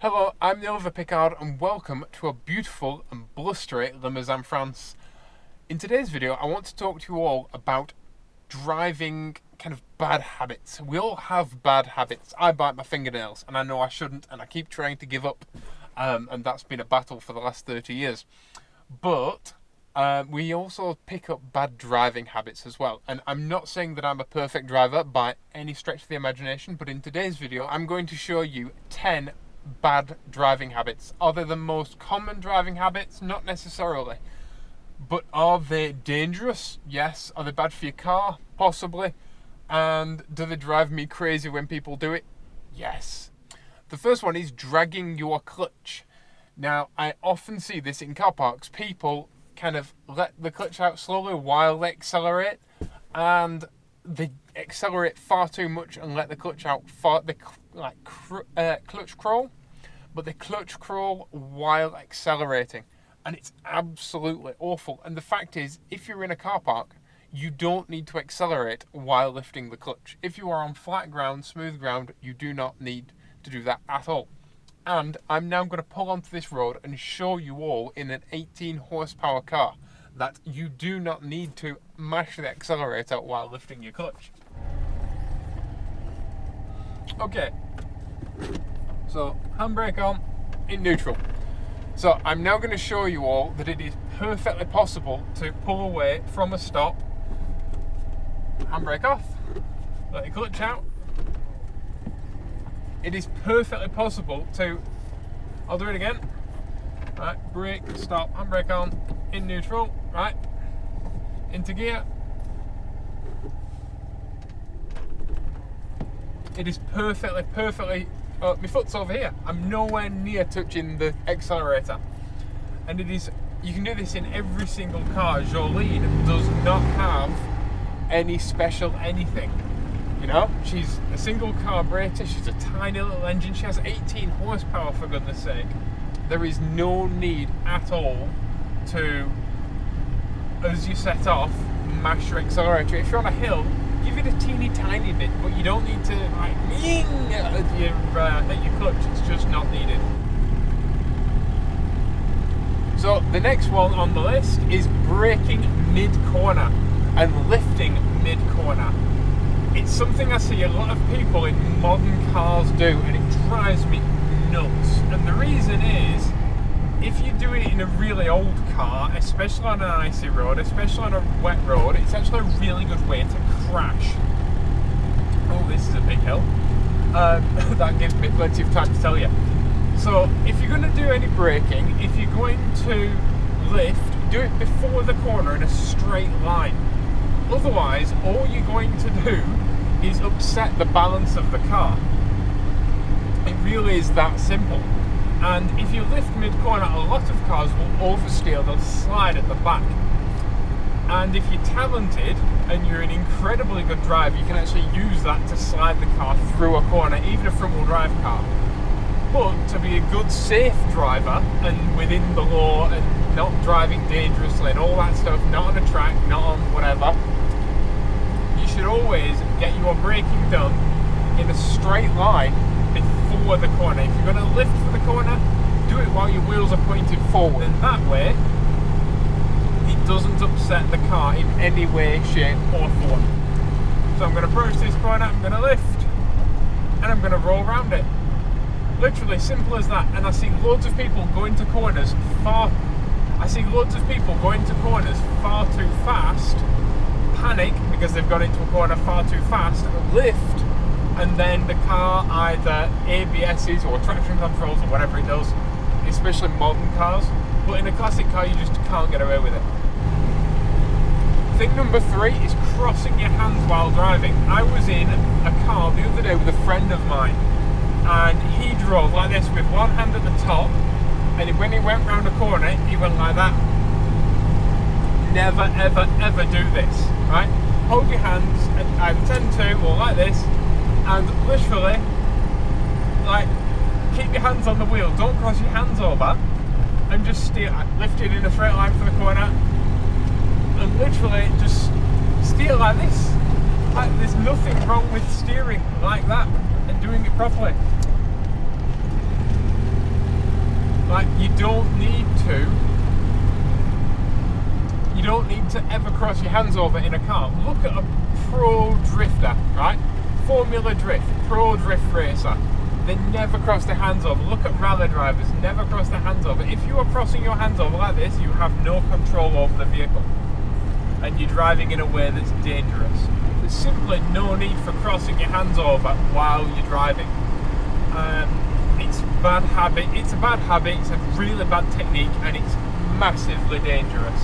Hello, I'm the theoliverpickard and welcome to a beautiful and blustery Limousin, France. In today's video, I want to talk to you all about driving kind of bad habits. We all have bad habits. I bite my fingernails and I know I shouldn't and I keep trying to give up and that's been a battle for the last 30 years. But we also pick up bad driving habits as well. And I'm not saying that I'm a perfect driver by any stretch of the imagination, but in today's video, I'm going to show you 10 bad driving habits. Are they the most common driving habits? Not necessarily. But are they dangerous? Yes. Are they bad for your car? Possibly. And do they drive me crazy when people do it? Yes. The first one is dragging your clutch. Now, I often see this in car parks. People kind of let the clutch out slowly while they accelerate, and they accelerate far too much and let the clutch out clutch crawl, but they clutch crawl while accelerating, and it's absolutely awful. And the fact is, if you're in a car park, you don't need to accelerate while lifting the clutch. If you are on flat ground, smooth ground, you do not need to do that at all. And I'm now going to pull onto this road and show you all in an 18 horsepower car that you do not need to mash the accelerator while lifting your clutch. Okay, so handbrake on, in neutral. So I'm now going to show you all that it is perfectly possible to pull away from a stop, handbrake off, let your clutch out. It is perfectly possible to, I'll do it again, right, brake, stop, handbrake on, in neutral, right, into gear. It is perfectly, my foot's over here. I'm nowhere near touching the accelerator. And it is, you can do this in every single car. Jolene does not have any special anything. You know, she's a single carburetor, she's a tiny little engine, she has 18 horsepower for goodness sake. There is no need at all to, as you set off, mash your accelerator. If you're on a hill, give it a teeny tiny bit, but you don't need to like at your clutch. It's just not needed. So the next one on the list is braking mid-corner and lifting mid-corner. It's something I see a lot of people in modern cars do, and it drives me nuts. And the reason is, if you do it in a really old car, especially on an icy road, especially on a wet road, it's actually a really good way to crash. Oh, this is a big hill. That gives me plenty of time to tell you. So, if you're going to do any braking, if you're going to lift, do it before the corner in a straight line. Otherwise, all you're going to do is upset the balance of the car. It really is that simple. And if you lift mid-corner, a lot of cars will oversteer, they'll slide at the back. And if you're talented and you're an incredibly good driver, you can actually use that to slide the car through a corner, even a front-wheel drive car. But to be a good, safe driver and within the law and not driving dangerously and all that stuff, not on a track, not on whatever, you should always get your braking done in a straight line before the corner. If you're going to lift for the corner, do it while your wheels are pointed forward. And that way, it doesn't upset the car in any way, shape or form. So I'm going to approach this corner, I'm going to lift, and I'm going to roll around it. Literally simple as that. And I see loads of people going to corners far too fast, panic because they've got into a corner far too fast, lift, and then the car either ABS's or traction controls or whatever it does, especially modern cars. But in a classic car, you just can't get away with it. Thing number 3 is crossing your hands while driving. I was in a car the other day with a friend of mine, and he drove like this with one hand at the top, and when he went round a corner, he went like that. Never, ever, ever do this, right? Hold your hands at either 10-2 or like this, and literally, like, keep your hands on the wheel. Don't cross your hands over, and just steer, lift it in a straight line for the corner, and literally just steer like this. Like, there's nothing wrong with steering like that and doing it properly. don't need to ever cross your hands over in a car. Look at a pro drifter, right? Formula Drift, pro drift racer. They never cross their hands over. Look at rally drivers, never cross their hands over. If you are crossing your hands over like this, you have no control over the vehicle. And you're driving in a way that's dangerous. There's simply no need for crossing your hands over while you're driving. It's a bad habit, it's a really bad technique, and it's massively dangerous.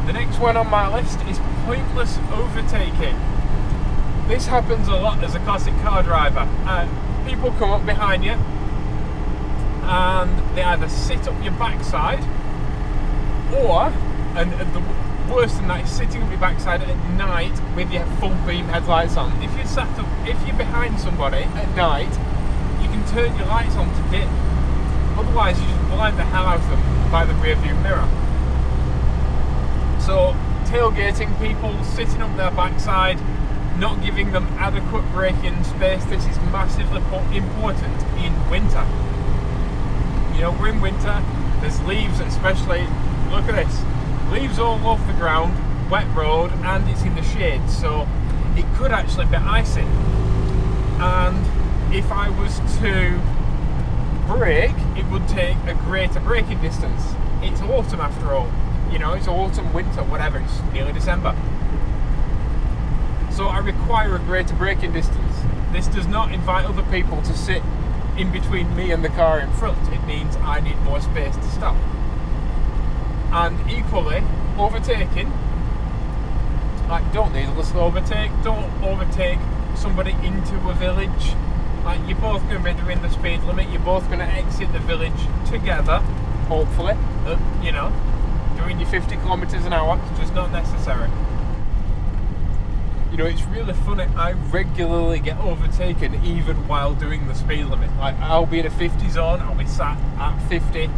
The next one on my list is pointless overtaking. This happens a lot as a classic car driver. People come up behind you and they either sit up your backside, or, and the worse than that, is sitting up your backside at night with your full beam headlights on. If you're behind somebody at night, you can turn your lights on to dim. Otherwise, you just blind the hell out of them by the rear view mirror. So, tailgating people, sitting up their backside, not giving them adequate braking space. This is massively important in winter. You know, we're in winter, there's leaves, especially, look at this, leaves all over the ground, wet road, and it's in the shade, so it could actually be icing. And if I was to brake, it would take a greater braking distance. It's autumn after all. You know, it's autumn, winter, whatever, it's nearly December. So I require a greater braking distance. This does not invite other people to sit in between me and the car in front. It means I need more space to stop. And equally, overtaking, like, don't needlessly overtake. Don't overtake somebody into a village. Like, you're both going to be doing the speed limit. You're both going to exit the village together, hopefully. You know, doing your 50 kilometers an hour. It's just not necessary. You know, it's really funny. I regularly get overtaken even while doing the speed limit. Like, I'll be in a 50 zone, I'll be sat at 50,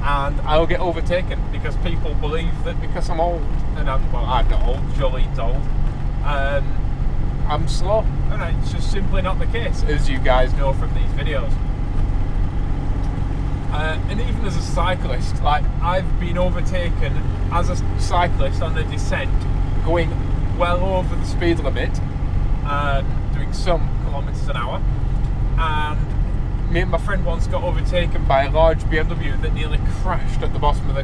and I'll get overtaken because people believe that because I'm old, and I'm not old, Jolene's old, I'm slow. And it's just simply not the case, as you guys know from these videos. And even as a cyclist, like, I've been overtaken as a cyclist on the descent, going well over the speed limit, doing some kilometers an hour, and me and my friend once got overtaken by a large BMW that nearly crashed at the bottom of the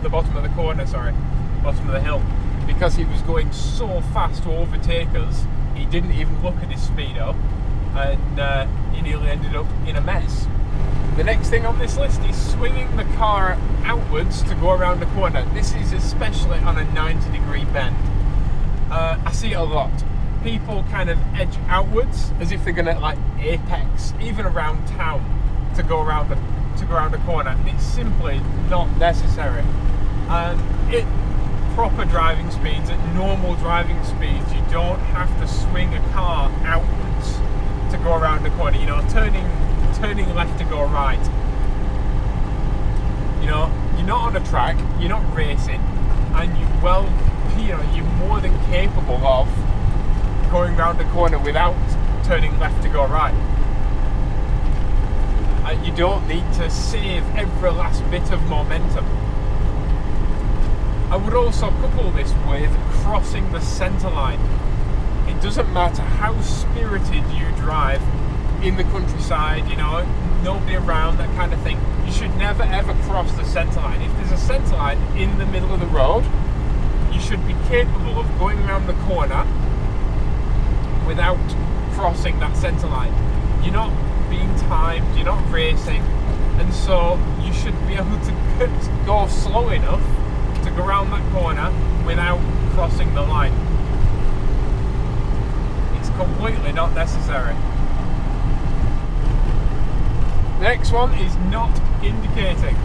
bottom of the corner, bottom of the hill, because he was going so fast to overtake us. He didn't even look at his speedo, and he nearly ended up in a mess. The next thing on this list is swinging the car outwards to go around the corner. This is especially on a 90-degree bend. I see it a lot. People kind of edge outwards as if they're gonna, like, apex, even around town, to go around a corner. It's simply not necessary. And proper driving speeds, at normal driving speeds, you don't have to swing a car outwards to go around the corner. You know, turning left to go right. You know, you're not on a track, you're not racing, and you're more than capable of going round the corner without turning left to go right. You don't need to save every last bit of momentum. I would also couple this with crossing the centre line. It doesn't matter how spirited you drive in the countryside, you know, nobody around, that kind of thing. You should never ever cross the centre line. If there's a centre line in the middle of the road, you should be capable of going around the corner without crossing that centre line. You're not being timed, you're not racing, and so you should be able to go slow enough to go around that corner without crossing the line. It's completely not necessary. The next one is not indicating.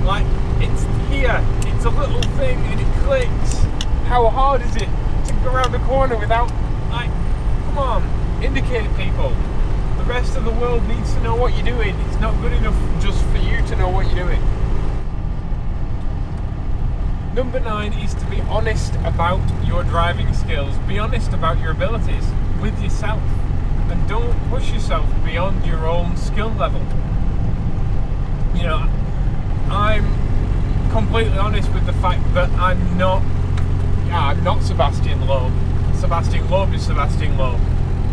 Like, it's here, it's a little thing and it clicks. How hard is it to go around the corner without, like, come on, indicate people. The rest of the world needs to know what you're doing. It's not good enough just for you to know what you're doing. Number 9 is to be honest about your driving skills. Be honest about your abilities with yourself, and don't push yourself beyond your own skill level. You You know, I'm completely honest with the fact that I'm not Sebastian Loeb. Sebastian Loeb is Sebastian Loeb,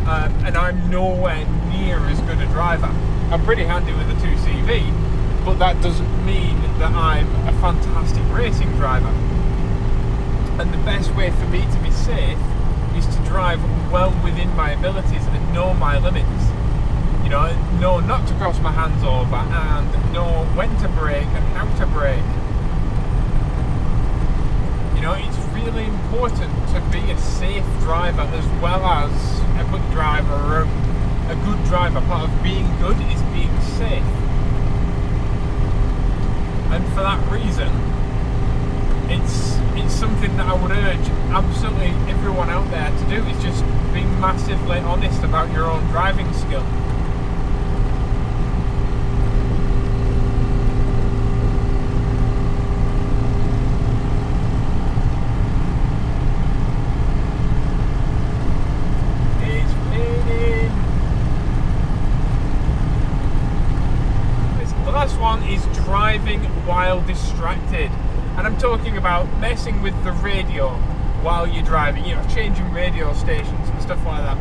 and I'm nowhere near as good a driver. I'm pretty handy with the 2CV, but that doesn't mean that I'm a fantastic racing driver. And the best way for me to be safe is to drive well within my abilities and know my limits. You know not to cross my hands over, and know when to brake and how to brake. You know, it's really important to be a safe driver as well as a good driver. A good driver, part of being good is being safe. And for that reason, it's something that I would urge absolutely everyone out there to do, is just be massively honest about your own driving skill. Is driving while distracted, and I'm talking about messing with the radio while you're driving, you know, changing radio stations and stuff like that.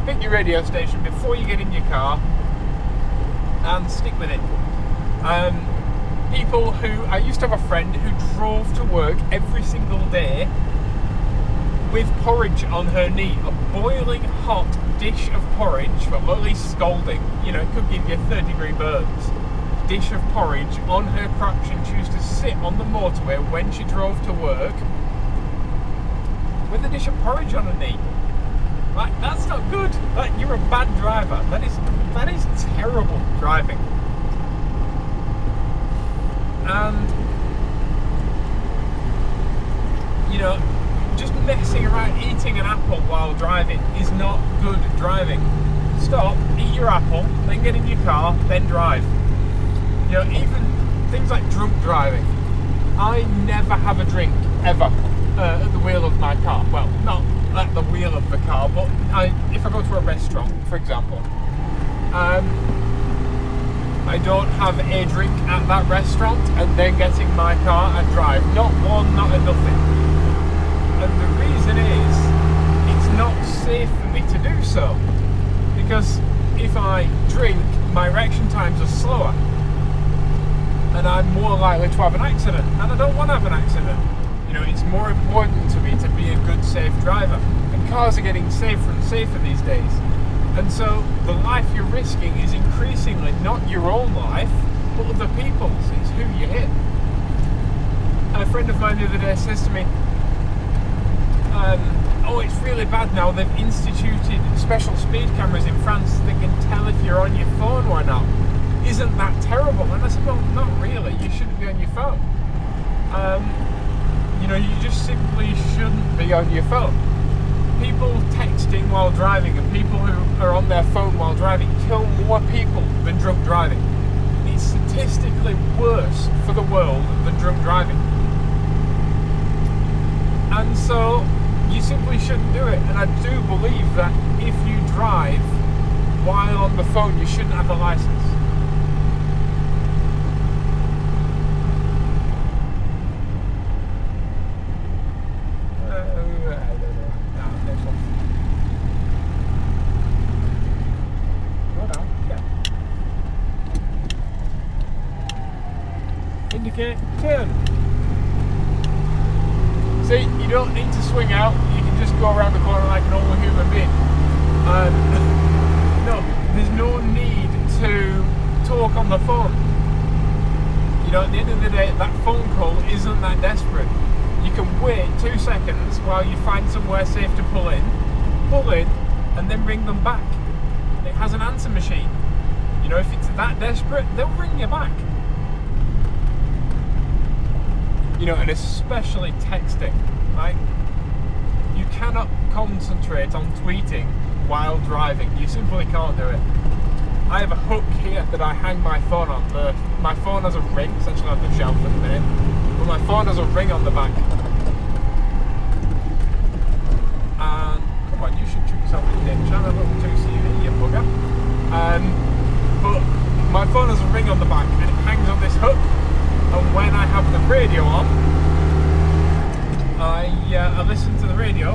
Pick your radio station before you get in your car and stick with it. People who, I used to have a friend who drove to work every single day with porridge on her knee, a boiling hot dish of porridge, well, at least scalding, you know, it could give you 30-degree burns. Dish of porridge on her crotch, and she used to sit on the motorway when she drove to work with a dish of porridge on her knee. Like, that's not good. Like, you're a bad driver. That is terrible driving. And you know, just messing around eating an apple while driving is not good driving. Stop, eat your apple, then get in your car, then drive. You know, even things like drunk driving. I never have a drink, ever, at the wheel of my car. Well, not at the wheel of the car, but if I go to a restaurant, for example, I don't have a drink at that restaurant and then get in my car and drive. Not one, not a nothing. And the reason is, it's not safe for me to do so. Because if I drink, my reaction times are slower. And I'm more likely to have an accident, and I don't want to have an accident. You know, it's more important to me to be a good, safe driver. And cars are getting safer and safer these days. And so the life you're risking is increasingly not your own life, but other people's. It's who you hit. And a friend of mine the other day says to me, oh, it's really bad now. They've instituted special speed cameras in France that can tell if you're on your phone or not. Isn't that terrible? And I said, well, not really. You shouldn't be on your phone. You know, you just simply shouldn't be on your phone. People texting while driving and people who are on their phone while driving kill more people than drunk driving. It's statistically worse for the world than drunk driving. And so you simply shouldn't do it. And I do believe that if you drive while on the phone, you shouldn't have a license. Indicate, turn. See, you don't need to swing out, you can just go around the corner like a normal human being. No, there's no need to talk on the phone. You know, at the end of the day, that phone call isn't that desperate. You can wait 2 seconds while you find somewhere safe to pull in, and then ring them back. It has an answer machine. You know, if it's that desperate, they'll ring you back. You know, and especially texting. Like, you cannot concentrate on tweeting while driving. You simply can't do it. I have a hook here that I hang my phone on. My phone has a ring, it's actually on the shelf at the minute, but my phone has a ring on the back. And, come on, you should chuck yourself in the ditch. I'm a little 2CV, you bugger. But my phone has a ring on the back and it hangs on this hook, and when I have the radio on, I listen to the radio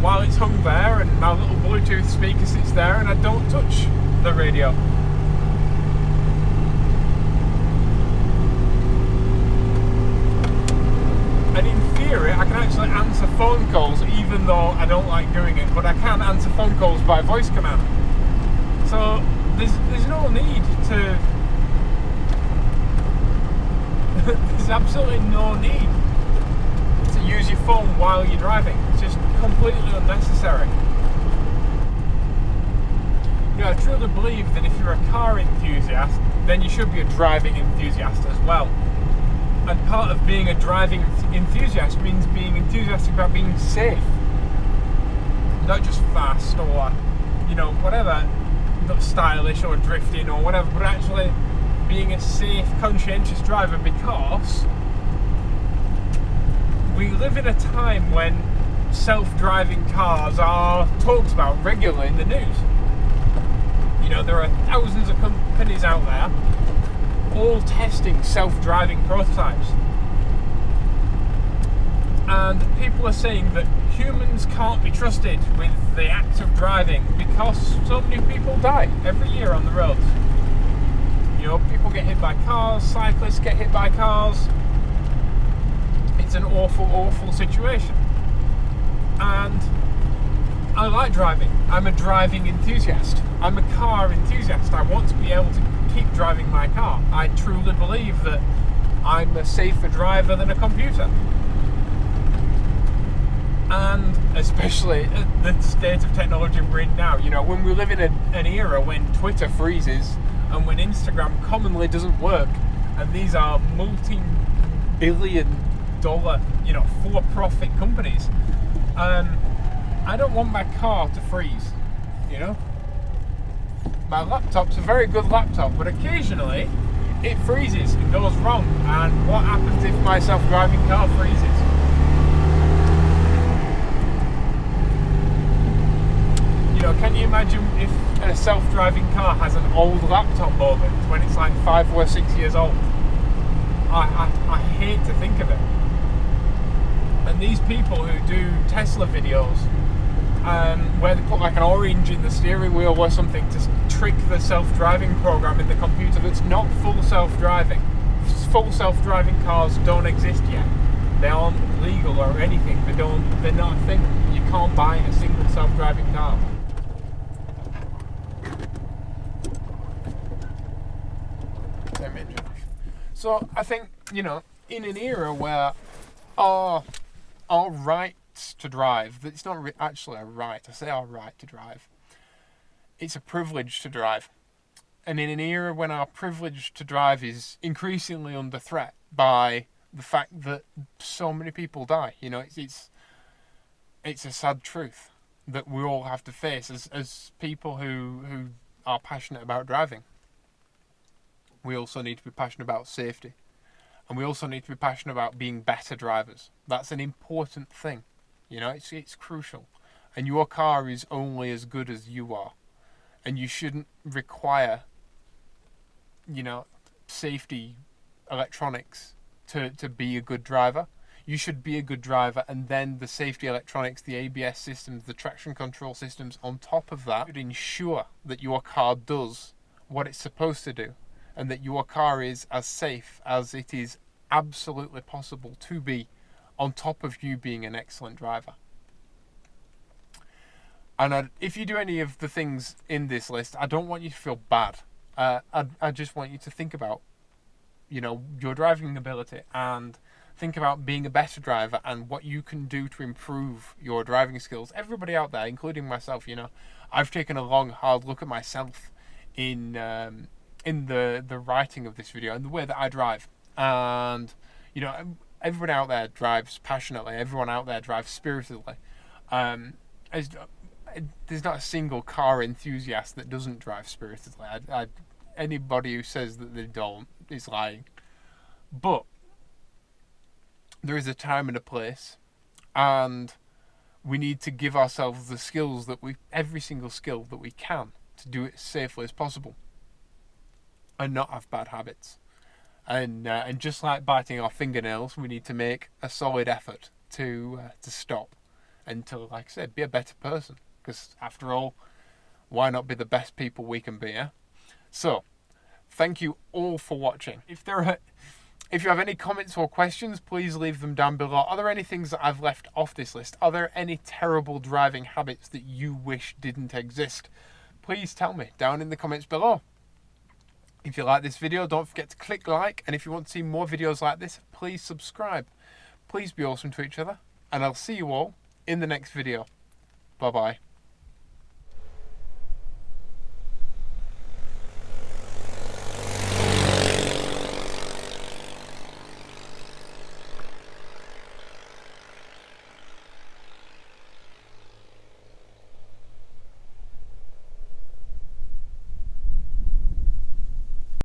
while it's hung there, and my little Bluetooth speaker sits there, and I don't touch the radio. And in theory, I can actually answer phone calls even though I don't like doing it, but I can answer phone calls by voice command. So there's no need to there's absolutely no need to use your phone while you're driving. It's just completely unnecessary. You know, I truly believe that if you're a car enthusiast, then you should be a driving enthusiast as well. And part of being a driving enthusiast means being enthusiastic about being safe. Not just fast or, you know, whatever, not stylish or drifting or whatever, but actually being a safe, conscientious driver, because we live in a time when self-driving cars are talked about regularly in the news. You know, there are thousands of companies out there all testing self-driving prototypes. And people are saying that humans can't be trusted with the act of driving because so many people die every year on the roads. You know, people get hit by cars, cyclists get hit by cars. It's an awful, awful situation. And I like driving. I'm a driving enthusiast. I'm a car enthusiast. I want to be able to keep driving my car. I truly believe that I'm a safer driver than a computer. And especially at the state of technology we're in now, you know, when we live in an era when Twitter freezes and when Instagram commonly doesn't work, and these are multi-billion-dollar, you know, for-profit companies, I don't want my car to freeze, you know. My laptop's a very good laptop, but occasionally it freezes and goes wrong, and what happens if my self-driving car freezes? You know, can you imagine if a self-driving car has an old laptop moment when it's like 5 or 6 years old? I hate to think of it. And these people who do Tesla videos, where they put like an orange in the steering wheel or something to trick the self-driving program in the computer that's not full self-driving. Full self-driving cars don't exist yet. They aren't legal or anything. They're not a thing. You can't buy a single self-driving car. So I think, you know, in an era where our rights to drive, it's not actually a right, I say our right to drive, it's a privilege to drive. And in an era when our privilege to drive is increasingly under threat by the fact that so many people die, you know, it's a sad truth that we all have to face as people who are passionate about driving. We also need to be passionate about safety. And we also need to be passionate about being better drivers. That's an important thing. You know, it's crucial. And your car is only as good as you are. And you shouldn't require, you know, safety electronics to be a good driver. You should be a good driver, and then the safety electronics, the ABS systems, the traction control systems on top of that should ensure that your car does what it's supposed to do, and that your car is as safe as it is absolutely possible to be, on top of you being an excellent driver. And if you do any of the things in this list, I don't want you to feel bad. I just want you to think about, you know, your driving ability, and think about being a better driver and what you can do to improve your driving skills. Everybody out there, including myself, you know, I've taken a long, hard look at myself in the writing of this video and the way that I drive. And, you know, everyone out there drives passionately. Everyone out there drives spiritedly. There's not a single car enthusiast that doesn't drive spiritedly. Anybody who says that they don't is lying. But there is a time and a place, and we need to give ourselves the skills that every single skill that we can to do it as safely as possible and not have bad habits. And just like biting our fingernails, we need to make a solid effort to stop and to, like I said, be a better person. Because after all, why not be the best people we can be? So, thank you all for watching. If you have any comments or questions, please leave them down below. Are there any things that I've left off this list? Are there any terrible driving habits that you wish didn't exist? Please tell me down in the comments below. If you like this video, don't forget to click like, and if you want to see more videos like this, please subscribe. Please be awesome to each other, and I'll see you all in the next video. Bye bye.